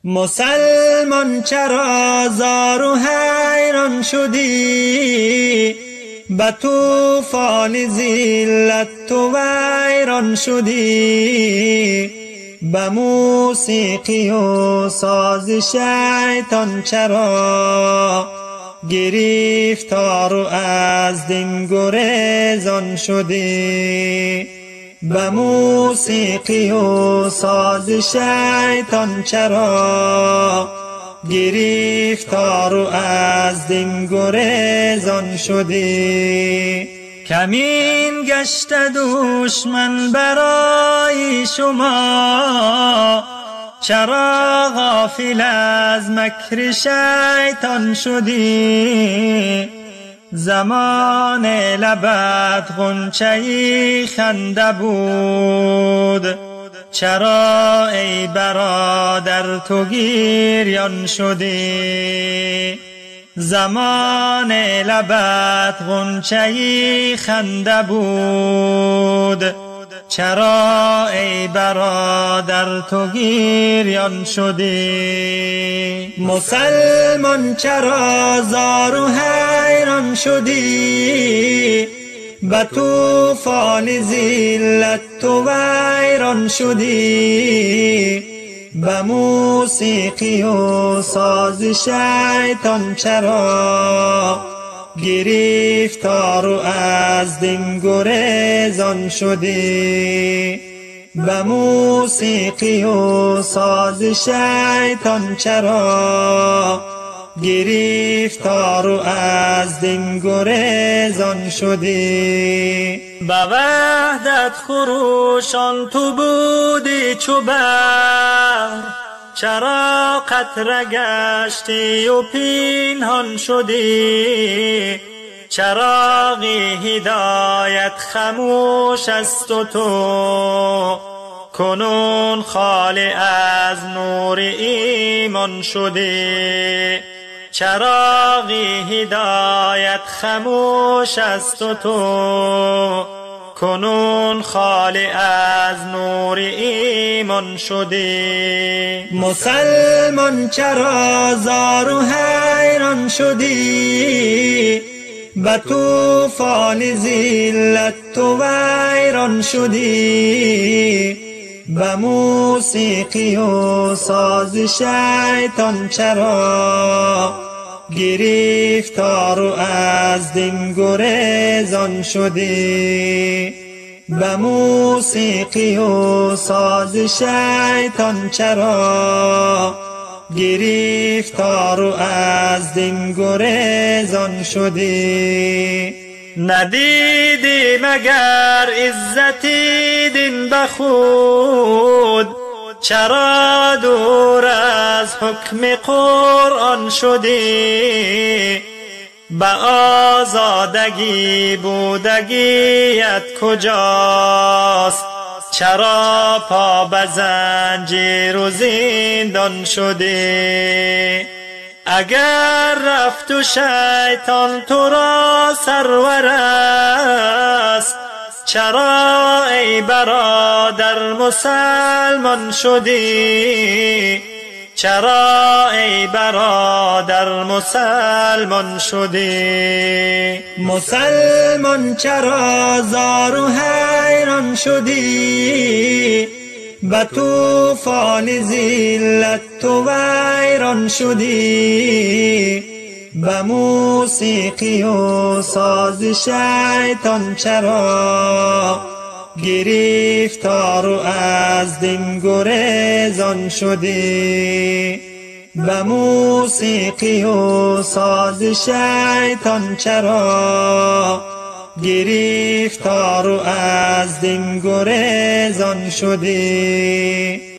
مسلمان چرا زار و حیران شدی؟ به طوفان ذلت تو ویران شدی. به موسیقی و ساز شیطان چرا گرفتار و از دین گریزان شدی؟ به موسیقی و ساز شیطان چرا گرفتار و از دین گریزان شدی؟ کمین گشت دشمن برای شما، چرا غافل از مکر شیطان شدی؟ زمان لبت غنچه خنده بود، چرا ای برادر تو گریان شدی؟ زمان لبت غنچه خنده بود، چرا ای برادر تو گریان شدی؟ مسلمان چرا زار و حیران شدی؟ به طوفان ذلت تو ویران شدی. به موسیقی و ساز شیطان چرا گرفتار و از دین گریزان شدی؟ به موسیقی و ساز شیطان چرا گرفتار و از دین گریزان شدی؟ به وحدت خروشان تو بودی چو بحر، چرا قطره گشتی و پنهان شدی؟ چراغ هدایت خموش است و تو کنون خالی از نور ایمان شدی. چراغ هدایت خموش است و تو کنون خالی از نور ایمان شدی. مسلمان چرا زار و حیران شدی؟ به طوفان ذلت تو ویران شدی. به موسیقی و ساز شیطان چرا گرفتار و از دین گریزان شدی؟ به موسیقی و ساز شیطان چرا گرفتار و از دین گریزان شدی؟ ندیدی مگر عزتی دین به خود، چرا دور از حکم قرآن شدی؟ به آزادگی بودگیت کجاست؟ چرا پا به زنجیر و زندان شدی؟ اگر رفت و شیطان تو را سرور است، چرا ای برادر مسلمان شدی؟ چرا ای برادر مسلمان شدی؟ مسلمان چرا زار و حیران شدی؟ به طوفان ذلت تو ویران شدی. به موسیقی و ساز شیطان چرا گرفتار و از دین گریزان شدی؟ به موسیقی و ساز شیطان چرا گرفتار و از دین گریزان شدی؟